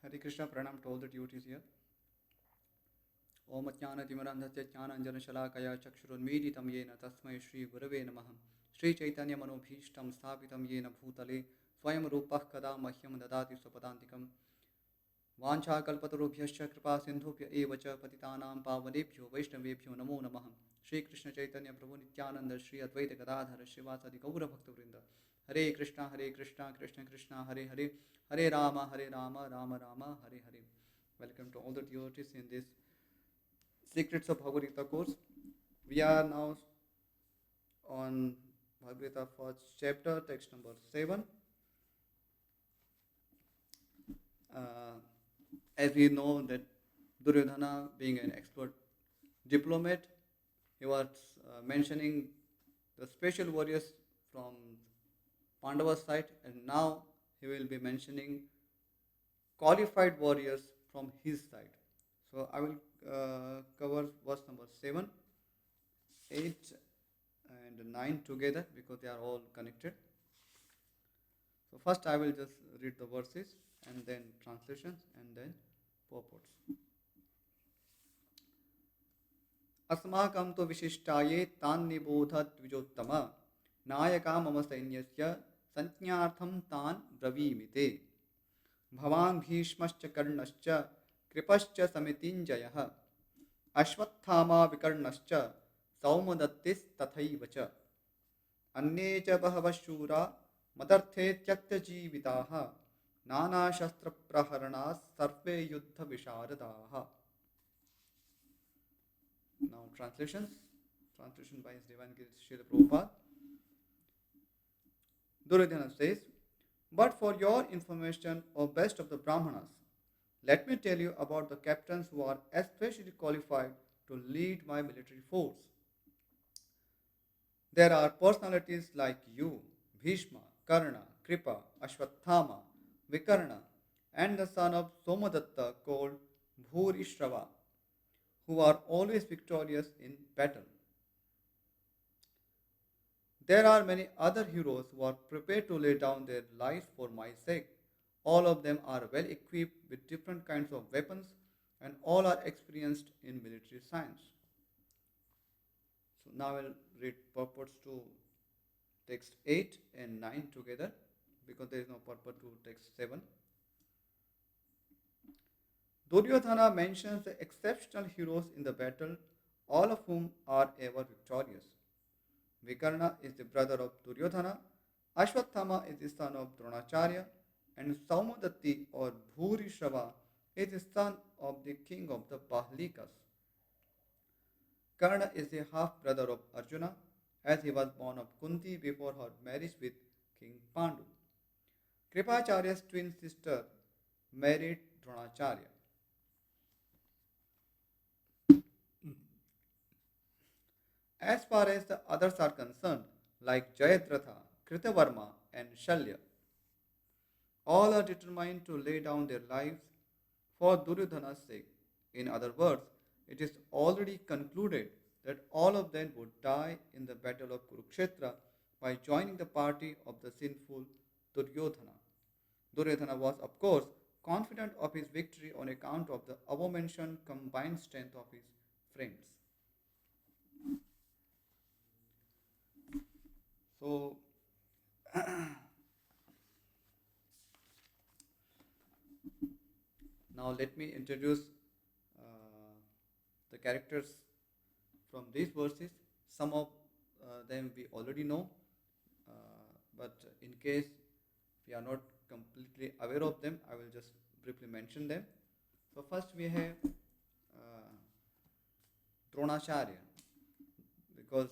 Hare Krishna, pranam to all the devotees here. Om Jnana Timarandhasya Jnananjana Shalakaya Chakshurunmeditam Yena Tasmai Shri Gurave Namaha Shri Chaitanya Manobhishtam Sthapitam Yena Bhutale Swayam Rupah Kada Mahyam Dadati Swapadantikam Vancha Kalpatarubhyascha Kripa Sindhupya Evacha Patitanam Pavanebhyo Vaishnavebhyo Namo Namaha Shri Krishna Chaitanya Prabhu Nityananda Shri Advaita Gadadhara Shivasadi Gaura Bhakta Vrinda Hare Krishna Krishna Krishna Hare Hare Hare Rama Rama Rama Hare Hare. Welcome to all the devotees in this Secrets of Bhagavad Gita course. We are now on Bhagavad Gita first chapter, text number 7. As we know that Duryodhana, being an expert diplomat, he was mentioning the special warriors from Pandava's side, and now he will be mentioning qualified warriors from his side. So I will cover verse number 7, 8 and 9 together because they are all connected. So first I will just read the verses and then translations and then purports. Asmakam to vishishtaye tan nibodha dvijottama nayaka mama sainyasya sanyartham tan bravimite bhavan bhishmascha karnascha kripascha samitinjayah Ashvatthama Vikarnascha saumadattis tathaivacha अन्ये च बहवः शूरा मदर्थे tyakta-jivitah nana Shastra praharanaः sarve yuddha visharadaः. Now translation by His Divine Grace Srila Prabhupada. Duryodhana says, but for your information, O best of the Brahmanas, let me tell you about the captains who are especially qualified to lead my military force. There are personalities like you, Bhishma, Karna, Kripa, Ashvatthama, Vikarna, and the son of Somadatta called Bhurishrava, who are always victorious in battle. There are many other heroes who are prepared to lay down their lives for my sake. All of them are well equipped with different kinds of weapons and all are experienced in military science. So now I will read purports to text 8 and 9 together because there is no purport to text 7. Duryodhana mentions the exceptional heroes in the battle, all of whom are ever victorious. Vikarna is the brother of Duryodhana, Ashvatthama is the son of Dronacharya, and Saumadatti or Bhurishrava is the son of the king of the Bahlikas. Karna is the half-brother of Arjuna, as he was born of Kunti before her marriage with King Pandu. Kripacharya's twin sister married Dronacharya. As far as the others are concerned, like Jayadratha, Kritavarma and Shalya, all are determined to lay down their lives for Duryodhana's sake. In other words, it is already concluded that all of them would die in the battle of Kurukshetra by joining the party of the sinful Duryodhana. Duryodhana was, of course, confident of his victory on account of the above-mentioned combined strength of his friends. So, now let me introduce the characters from these verses. Some of them we already know, but in case we are not completely aware of them, I will just briefly mention them. So first we have Dronacharya, because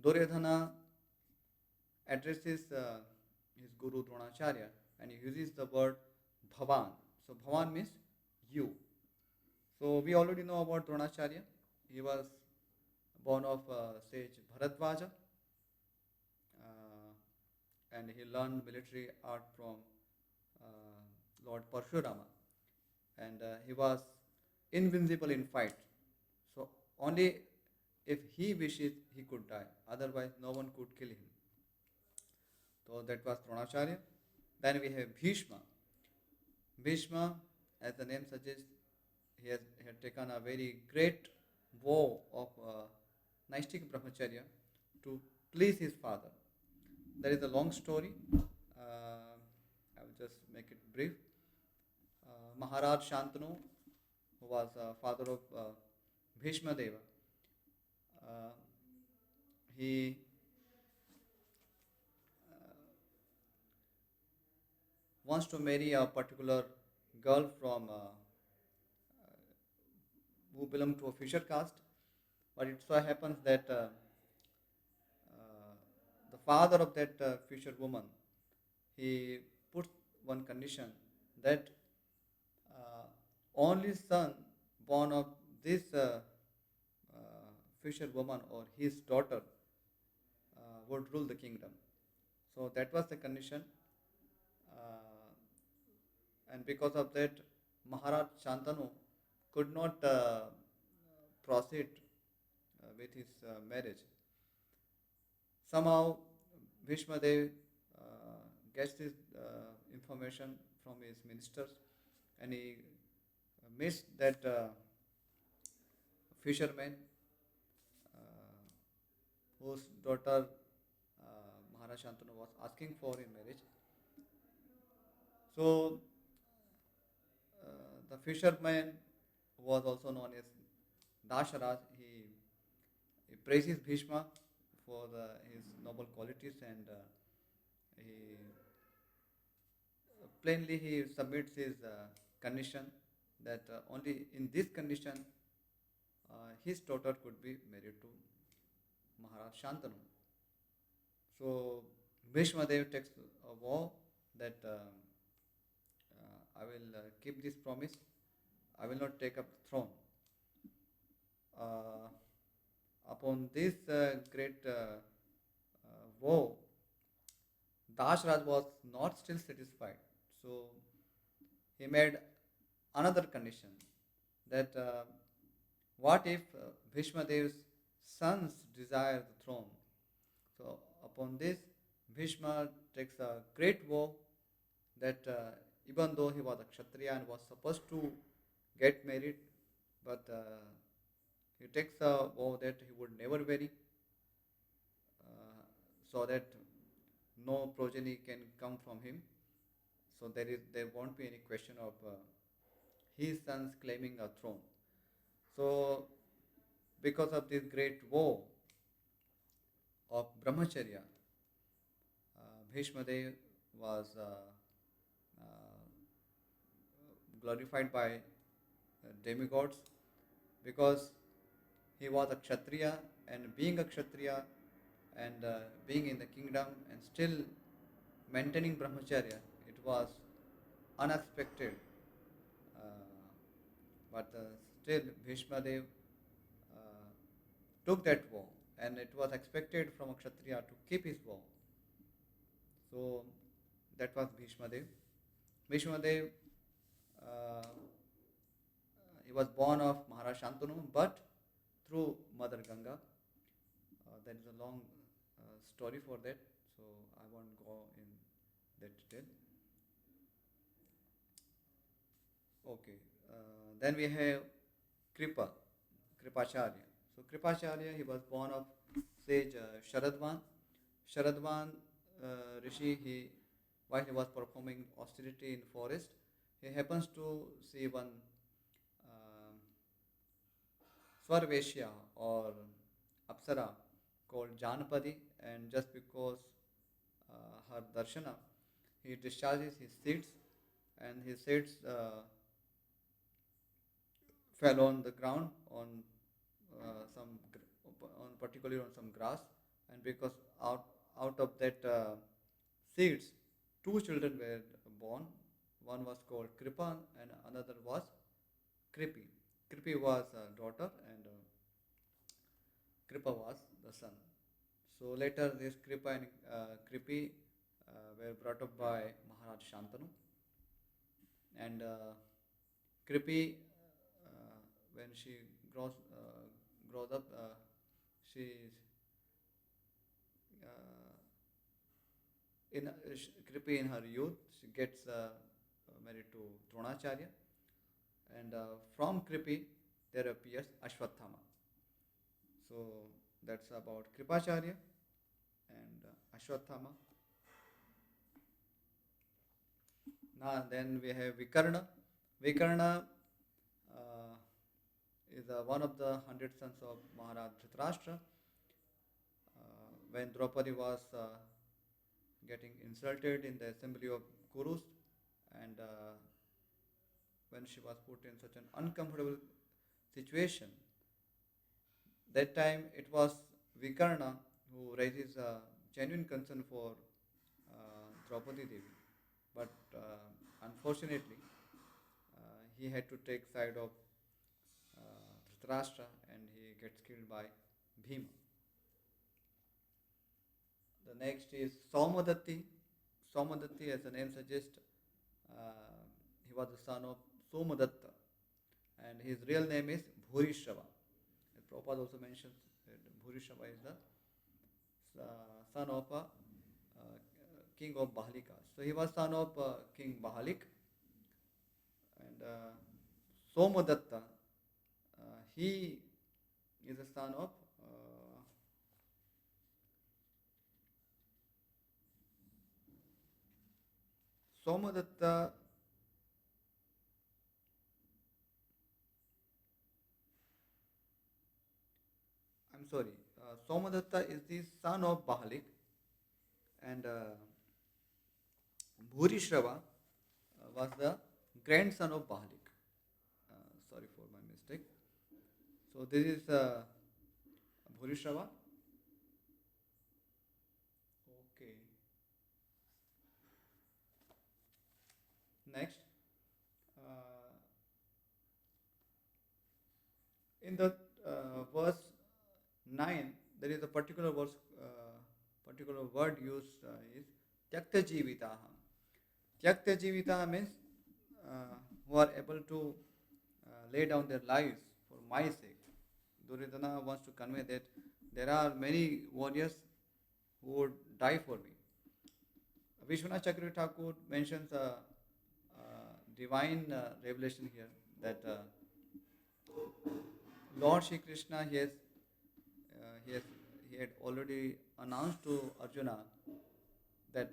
Duryodhana addresses his guru Dronacharya and he uses the word Bhavan. So Bhavan means you. So we already know about Dronacharya. He was born of sage Bharadvaja and he learned military art from Lord Parshurama, and he was invincible in fight. So only if he wishes he could die, otherwise no one could kill him. So that was Dronacharya. Then we have Bhishma. Bhishma, as the name suggests, he had taken a very great vow of Naistik Brahmacharya to please his father. There is a long story. I will just make it brief. Maharaj Shantanu, who was father of Bhishma Deva, uh, he wants to marry a particular girl from who belonged to a fisher caste, but it so happens that the father of that fisher woman, he put one condition that only son born of this uh, fisher woman or his daughter would rule the kingdom. So that was the condition, and because of that, Maharaj Shantanu could not proceed with his marriage. Somehow, Bhishma Dev gets this information from his ministers, and he missed that fisherman uh, whose daughter Maharaj Shantanu was asking for in marriage. So the fisherman, who was also known as Dasharaj, he praises Bhishma for his noble qualities, and he plainly he submits his condition that only in this condition his daughter could be married to Maharaj Shantanu. So Bhishma Dev takes a vow that I will keep this promise. I will not take up the throne. Uh, Upon this great vow, Dashraj was not still satisfied. So he made another condition that what if Bhishma Dev's sons desire the throne? So upon this, Bhishma takes a great vow that even though he was a Kshatriya and was supposed to get married, but he takes a vow that he would never marry, so that no progeny can come from him. So there won't be any question of his sons claiming a throne. So because of this great vow of Brahmacharya, Bhishma Dev was glorified by demigods because he was a Kshatriya, and being a Kshatriya and being in the kingdom and still maintaining Brahmacharya, it was unexpected. Uh, but still, Bhishma Dev uh, took that vow, and it was expected from a Kshatriya to keep his vow. So that was Bhishma Dev. Bhishma Dev, uh, he was born of Maharaj Shantanu, but through Mother Ganga. There is a long story for that, so I won't go in that detail. Okay, then we have Kripa, Kripacharya. So Kripacharya, he was born of sage Sharadvan. Sharadvan Rishi, while he was performing austerity in forest, he happens to see one Swarveshya or Apsara called Janpadi, and just because her darshana, he discharges his seeds, and his seeds fell on the ground on on particularly on some grass, and because out of that seeds, two children were born. One was called Kripa, and another was Kripi. Kripi was a daughter, and Kripa was the son. So later, this Kripa and Kripi were brought up by Maharaj Shantanu, and Kripi, when she grows up, she in Kripi in her youth, she gets married to Dronacharya, and from Kripi there appears Ashvatthama. So that's about Kripacharya and Ashvatthama. Now then we have Vikarna. Vikarna is one of the 100 sons of Maharaj Dhritarashtra. When Draupadi was getting insulted in the assembly of Kurus, and when she was put in such an uncomfortable situation, that time it was Vikarna who raises a genuine concern for Draupadi Devi. But unfortunately, he had to take side of Dhritarashtra, and he gets killed by Bhima. The next is Saumadatti. Saumadatti, as the name suggests, he was the son of Somadatta, and his real name is Bhurishrava. Prabhupada also mentions that Bhurishrava is the son of a king of Bahalika. So he was son of King Bahalik, and Somadatta, he is the son of Somadatta. I'm sorry. Somadatta is the son of Bahalik, and Bhurishrava was the grandson of Bahalik. Sorry for my mistake. So this is Bhurishrava. Okay. Next, in the verse 9, there is a particular word used is tyakta-jivitah. Tyakta-jivitah means who are able to lay down their lives for my sake. Duryodhana wants to convey that there are many warriors who would die for me. Vishvanath Chakravarti mentions a divine revelation here that Lord Shri Krishna he had already announced to Arjuna that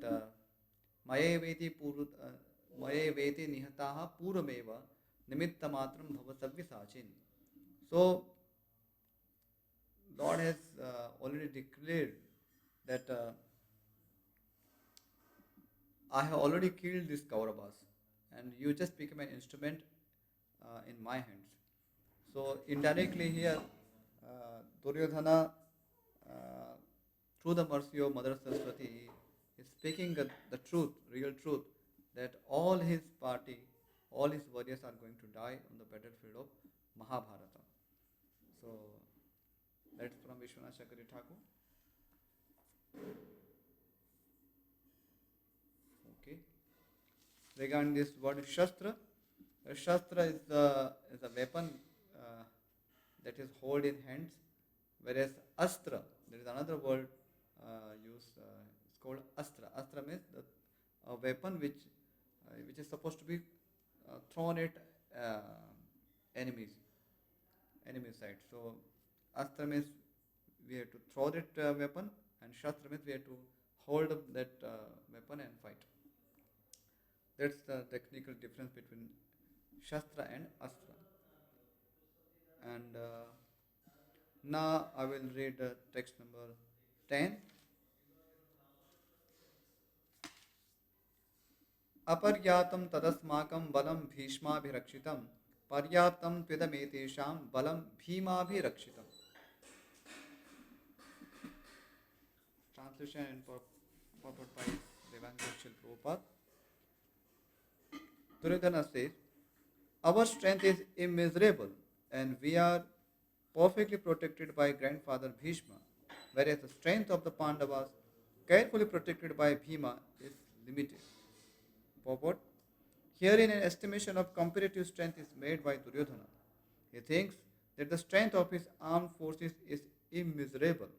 Maye veti nihataha purameva nimitta matram bhavasavya sachin. So Lord has already declared that I have already killed these Kauravas, and you just become an instrument in my hands. So indirectly here, Duryodhana, through the mercy of Mother Saraswati, is speaking the truth, real truth, that all his party, all his warriors are going to die on the battlefield of Mahabharata. So that's from Vishwanath Chakravarti. Okay. Regarding this word Shastra, Shastra is a weapon that is held in hands, whereas Astra, there is another word used, it's called Astra. Astra means a weapon which is supposed to be thrown at enemy side. So Astra means we have to throw that weapon, and Shastra means we have to hold up that weapon and fight. That's the technical difference between Shastra and Astra. And now I will read text number 10. Aparyatam tadasmakam balam bhishmabhirakshitam paryaptam tvidametesham balam bhimabhirakshitam. Translation and purport by Devankar Prabhupada. Duryodhana says, our strength is immeasurable, and we are perfectly protected by grandfather Bhishma, whereas the strength of the Pandavas, carefully protected by Bhima, is limited. Purport: herein an estimation of comparative strength is made by Duryodhana. He thinks that the strength of his armed forces is immeasurable,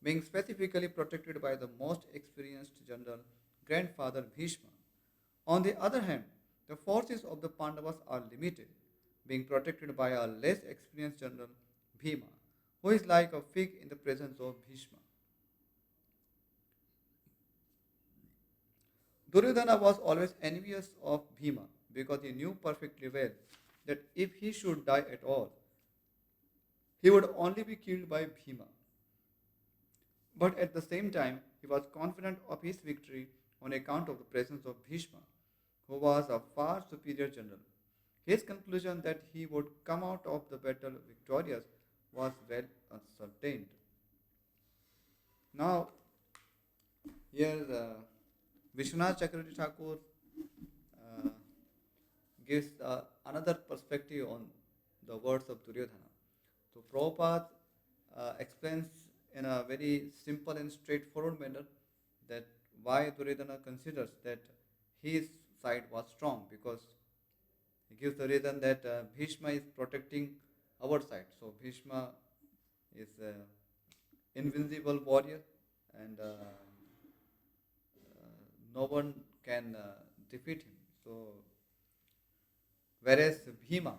being specifically protected by the most experienced general, grandfather Bhishma. On the other hand, the forces of the Pandavas are limited, being protected by a less experienced general, Bhima, who is like a fig in the presence of Bhishma. Duryodhana was always envious of Bhima because he knew perfectly well that if he should die at all, he would only be killed by Bhima. But at the same time, he was confident of his victory on account of the presence of Bhishma, who was a far superior general. His conclusion that he would come out of the battle victorious was well ascertained. Now, here Vishvanath Chakravarti Thakur gives another perspective on the words of Duryodhana. So Prabhupada explains in a very simple and straightforward manner that why Duryodhana considers that his side was strong, because he gives the reason that Bhishma is protecting our side. So Bhishma is an invincible warrior, and no one can defeat him. So whereas Bhima,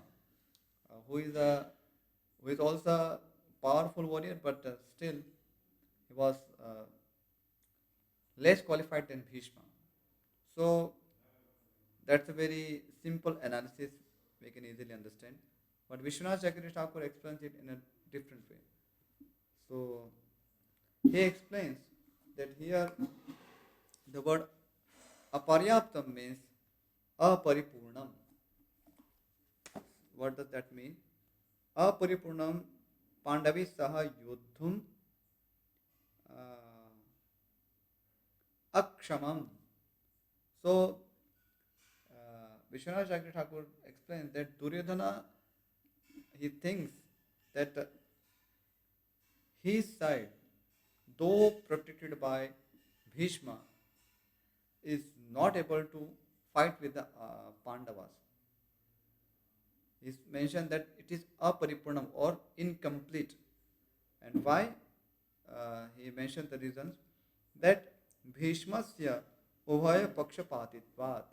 who is also a powerful warrior, but still he was less qualified than Bhishma. So that's a very simple analysis we can easily understand. But Vishwanath Chakravarti Thakur explains it in a different way. So he explains that here the word aparyaptam means aparipurnam. What does that mean? Aparipurnam pandavi saha yudhum akshamam. So Vishwanath Chakravarti Thakur explains that Duryodhana, he thinks that his side, though protected by Bhishma, is not able to fight with the Pandavas. He mentioned that it is aparipurnam or incomplete. And why? He mentioned the reasons that Bhishmasya ubhaya pakshapatitvat.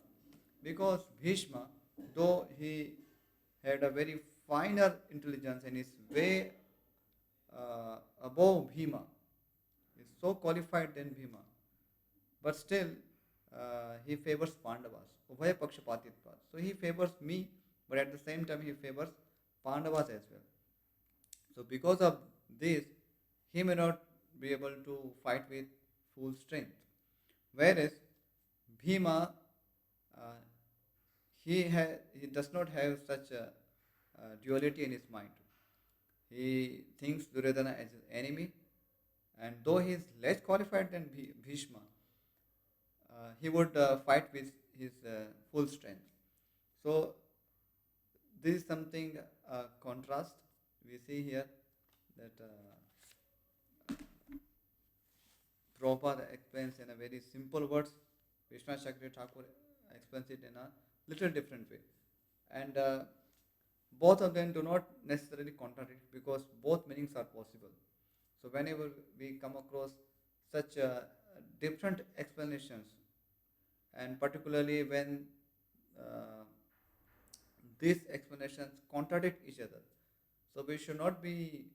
Because Bhishma, though he had a very finer intelligence and is way above Bhima, is so qualified than Bhima, but still he favors Pandavas. Ubhaya pakshapatitvat. So he favors me, but at the same time he favors Pandavas as well. So because of this, he may not be able to fight with full strength. Whereas Bhima, he does not have such a duality in his mind. He thinks Duryodhana as his enemy, and though he is less qualified than Bhishma, he would fight with his full strength. So this is something contrast we see here, that Prabhupada explains in a very simple words. Vishwanath Chakravarti Thakur explains it in a little different way. And both of them do not necessarily contradict, because both meanings are possible. So whenever we come across such different explanations, and particularly when these explanations contradict each other, so we should not be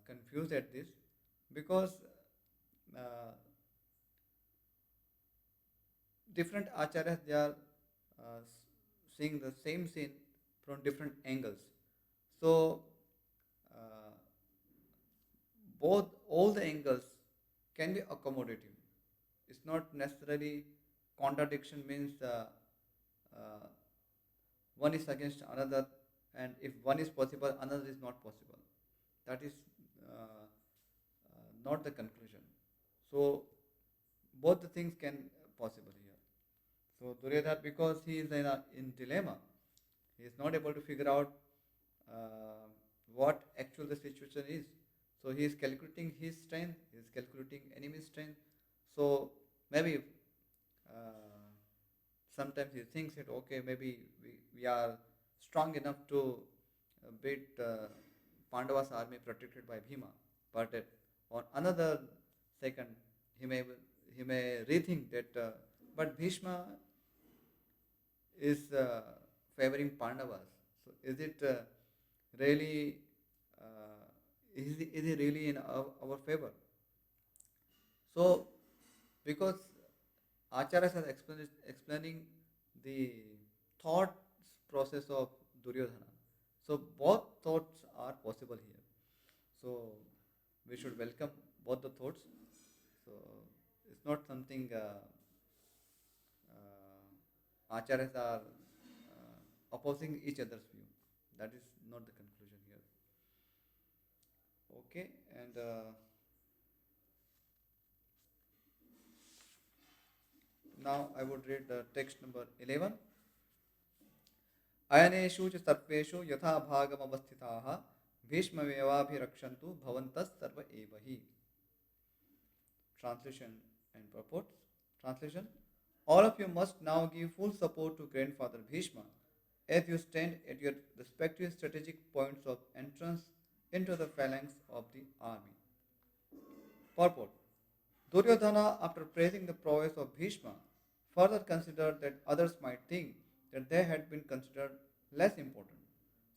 confused at this, because different Acharyas, they are seeing the same scene from different angles. So all the angles can be accommodative. It's not necessarily contradiction means one is against another, and if one is possible, another is not possible. That is not the conclusion. So both the things can possible here. So Duryodhana, because he is in dilemma, he is not able to figure out what actual the situation is. So he is calculating his strength, he is calculating enemy's strength. So maybe sometimes he thinks that okay, maybe we are strong enough to beat Pandava's army protected by Bhima. But on another second, he may rethink that. But Bhishma is favoring Pandavas. So is it really is it really in our favor? So because Acharyas are explaining the thought process of Duryodhana. So both thoughts are possible here. So we should welcome both the thoughts. So it's not something Acharyas are opposing each other's view. That is not the conclusion here. Okay, and now I would read the text number 11. अयनेषु च सर्वेषु यथा भागमवस्थिताः भीष्ममेवाभिरक्षन्तु भवन्तः सर्व एव हि. Translation and purport. Translation: all of you must now give full support to grandfather Bhishma as you stand at your respective strategic points of entrance into the phalanx of the army. Purport: Duryodhana, after praising the prowess of Bhishma, further considered that others might think that they had been considered less important.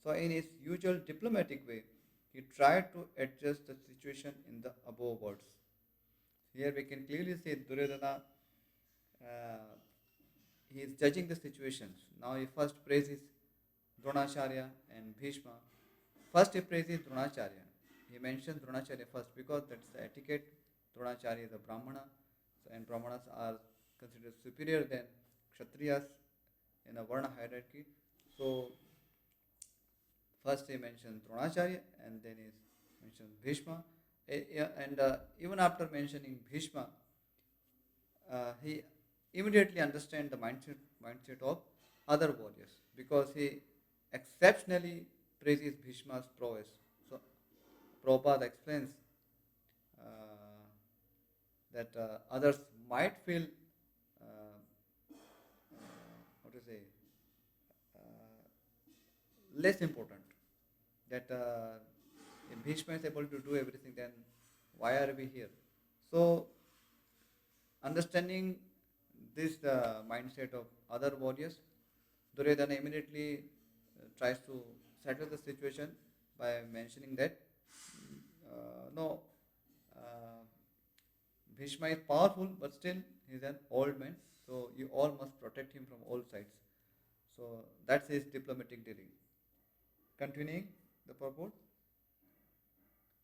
So, in his usual diplomatic way, he tried to adjust the situation in the above words. Here we can clearly see Duryodhana, he is judging the situations. Now he first praises Dronacharya and Bhishma. First he praises Dronacharya. He mentions Dronacharya first because that's the etiquette. Dronacharya is a Brahmana, and Brahmanas are considered superior than Kshatriyas in a Varna hierarchy. So first he mentions Dronacharya and then he mentions Bhishma. And even after mentioning Bhishma, he immediately understands the mindset of other warriors because he exceptionally praises Bhishma's prowess. So Prabhupada explains that others might feel what to say less important. That if Bhishma is able to do everything, then why are we here? So understanding this mindset of other warriors, Duryodhana immediately tries to settle the situation by mentioning that no, Bhishma is powerful, but still he is an old man, so you all must protect him from all sides. So that's his diplomatic dealing. Continuing the purport,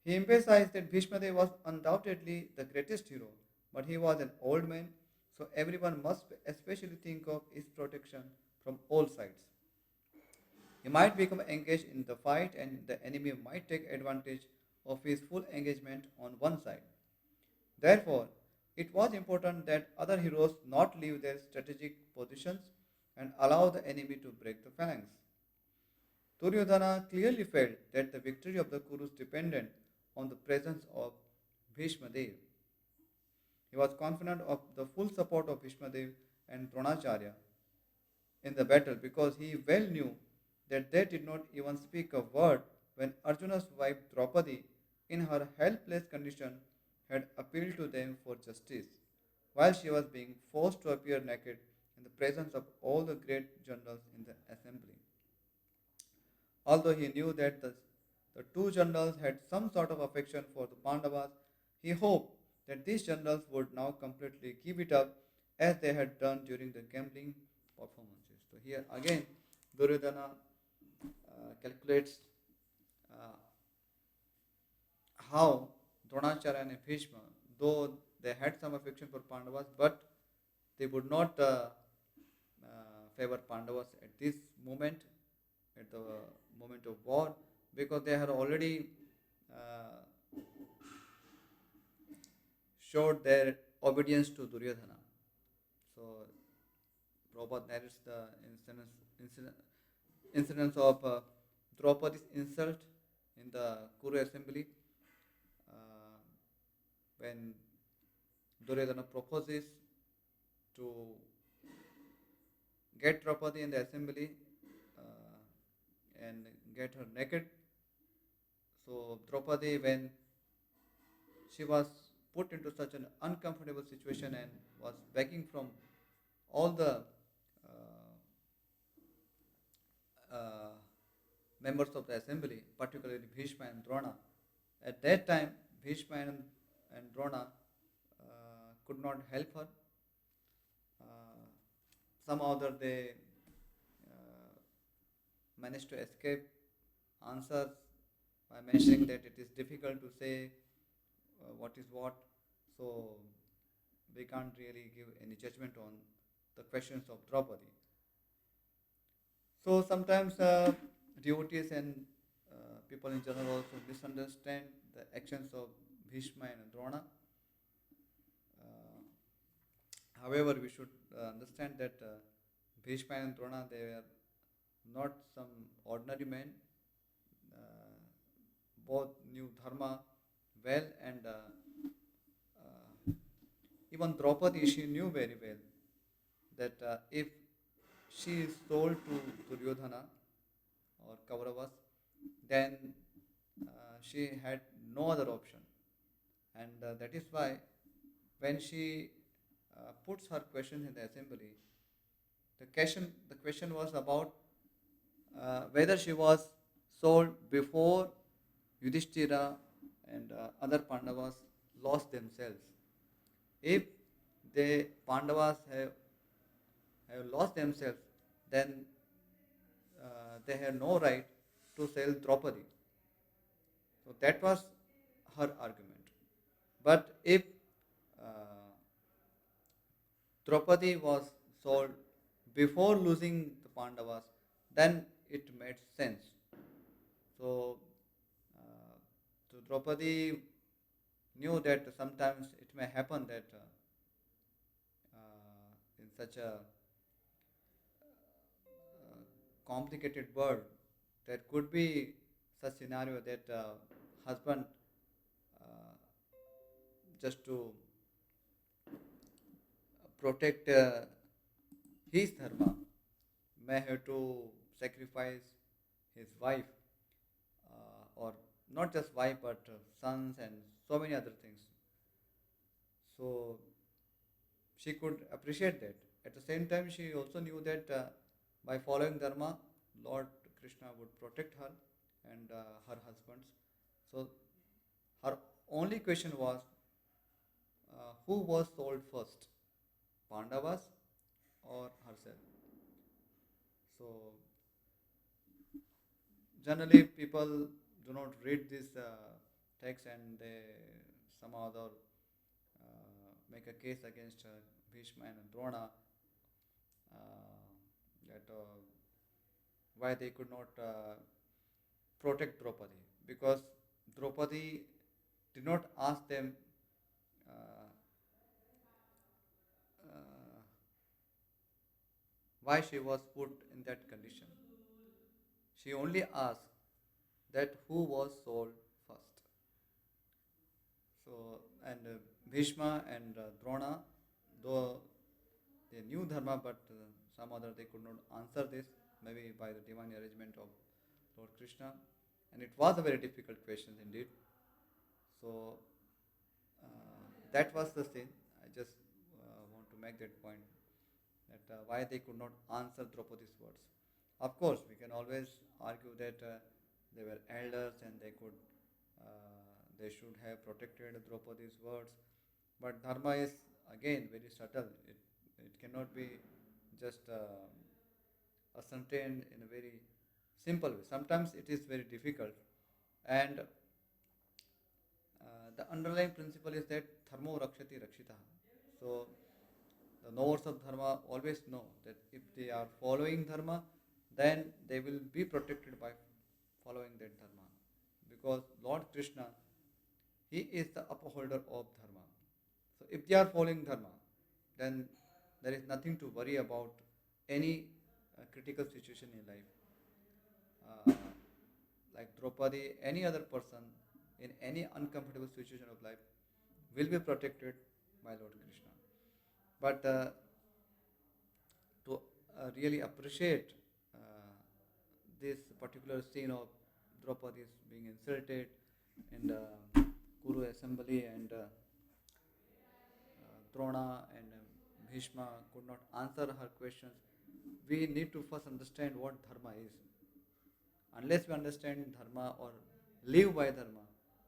he emphasized that Bhishma was undoubtedly the greatest hero, but he was an old man, so everyone must especially think of his protection from all sides. He might become engaged in the fight and the enemy might take advantage of his full engagement on one side. Therefore, it was important that other heroes not leave their strategic positions and allow the enemy to break the phalanx. Duryodhana clearly felt that the victory of the Kurus depended on the presence of Bhishma Dev. He was confident of the full support of Bhishma Dev and Dronacharya in the battle because he well knew that they did not even speak a word when Arjuna's wife Draupadi, in her helpless condition, had appealed to them for justice, while she was being forced to appear naked in the presence of all the great generals in the assembly. Although he knew that the two generals had some sort of affection for the Pandavas, he hoped that these generals would now completely give it up as they had done during the gambling performances. So here again, Duryodhana calculates how Dronacharya and Bhishma, though they had some affection for Pandavas, but they would not favor Pandavas at this moment, at the moment of war, because they had already showed their obedience to Duryodhana. So Prabhupada narrates the incidents of Draupadi's insult in the Kuru assembly when Duryodhana proposes to get Draupadi in the assembly and get her naked. So Draupadi, when she was put into such an uncomfortable situation and was begging from all the members of the assembly, particularly Bhishma and Drona. At that time, Bhishma and Drona could not help her. Uh, Somehow that they uh, managed to escape answers by mentioning that it is difficult to say what is what, so we can't really give any judgment on the questions of Draupadi. So sometimes devotees and people in general also misunderstand the actions of Bhishma and Drona. However, we should understand that Bhishma and Drona, they were not some ordinary men. Uh, Both knew dharma well, and even Draupadi, she knew very well that if she is sold to Duryodhana or Kauravas, then she had no other option. And that is why when she puts her questions in the assembly, the question was about whether she was sold before Yudhishthira and other Pandavas lost themselves. If the Pandavas have lost themselves, then they have no right to sell Draupadi. So that was her argument. But if uh, Draupadi was sold before losing the Pandavas, then it made sense. So, uh, so Draupadi knew that sometimes it may happen that in such a complicated world, there could be such scenario that husband uh, just to protect his dharma may have to sacrifice his wife, or not just wife but sons and so many other things. So she could appreciate that. At the same time, she also knew that by following dharma, Lord Krishna would protect her and her husbands. So her only question was, who was sold first, Pandavas or herself? So generally, people do not read this text and they somehow or other make a case against Bhishma and Drona, that why they could not protect Draupadi, because Draupadi did not ask them uh, uh, why she was put in that condition. She only asked that who was sold first. So, and Bhishma and Drona, though they knew dharma, but some other they could not answer this, maybe by the divine arrangement of Lord Krishna. And it was a very difficult question indeed. So, that was the sin. I just want to make that point, that why they could not answer Draupadi's words. Of course, we can always argue that they were elders and they should have protected Draupadi's words. But dharma is again very subtle. It cannot be just ascertained in a very simple way. Sometimes it is very difficult, and the underlying principle is that dharmo rakshati rakshitah. So the knowers of dharma always know that if they are following dharma, then they will be protected by following that dharma. Because Lord Krishna, he is the upholder of dharma. So if they are following dharma, then there is nothing to worry about any critical situation in life. Uh, like Draupadi, any other person in any uncomfortable situation of life will be protected by Lord Krishna. But to really appreciate this particular scene of Draupadi being insulted in the Kuru assembly, and Drona and Bhishma could not answer her questions, we need to first understand what dharma is. unless we understand dharma or live by dharma,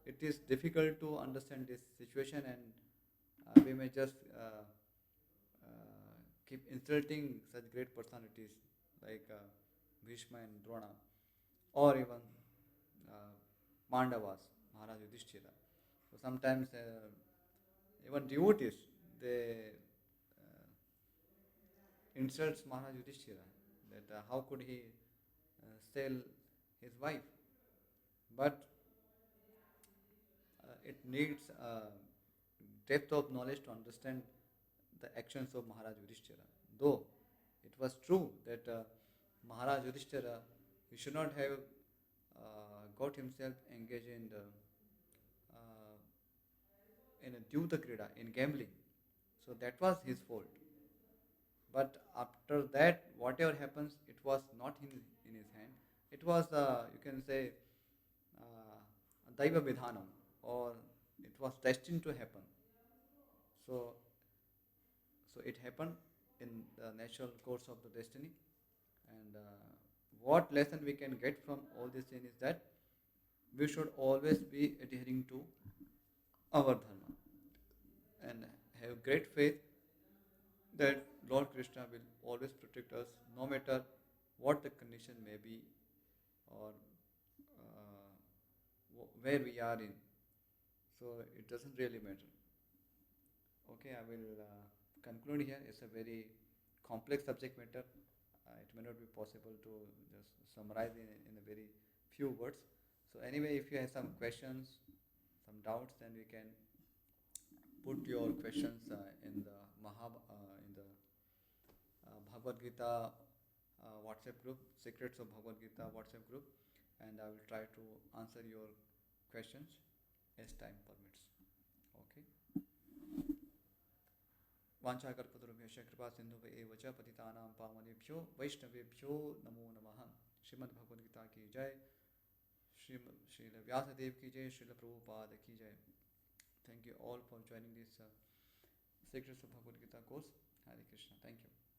it is difficult to understand this situation, and we may just keep insulting such great personalities like Bhishma and Drona, or even uh, Pandavas, Maharaj Yudhishthira. So sometimes even devotees, they insults Maharaj Yudhishthira that how could he sell his wife? But it needs depth of knowledge to understand the actions of Maharaj Yudhishthira. Though it was true that Maharaj Yudhishthira, he should not have got himself engaged uh, in a Dyuta Krida, in gambling. So that was his fault. But after that, whatever happens, it was not in his hand. It was, you can say, Daiva Vidhanam, or it was destined to happen. So, so it happened in the natural course of the destiny. And what lesson we can get from all this thing is that we should always be adhering to our dharma and have great faith that Lord Krishna will always protect us no matter what the condition may be, or where we are in. So it doesn't really matter. Okay, I will conclude here. It's a very complex subject matter. It may not be possible to just summarize in a very few words. So anyway, if you have some questions, some doubts, then we can put your questions in the Bhagavad Gita WhatsApp group, Secrets of Bhagavad Gita WhatsApp group, and I will try to answer your questions as time permits. Okay. वाञ्छाकल्पतरुभ्यश्च कृपा सिन्धुभ्य एव च पतितानां पावनेभ्यो वैष्णवेभ्यो नमो नमः। श्रीमद् भगवद गीता की जय। श्रील व्यासदेव की जय। श्रील प्रभुपाद की जय। Thank you all for joining this Secrets of Bhagavad Gita course. Hare Krishna. Thank you.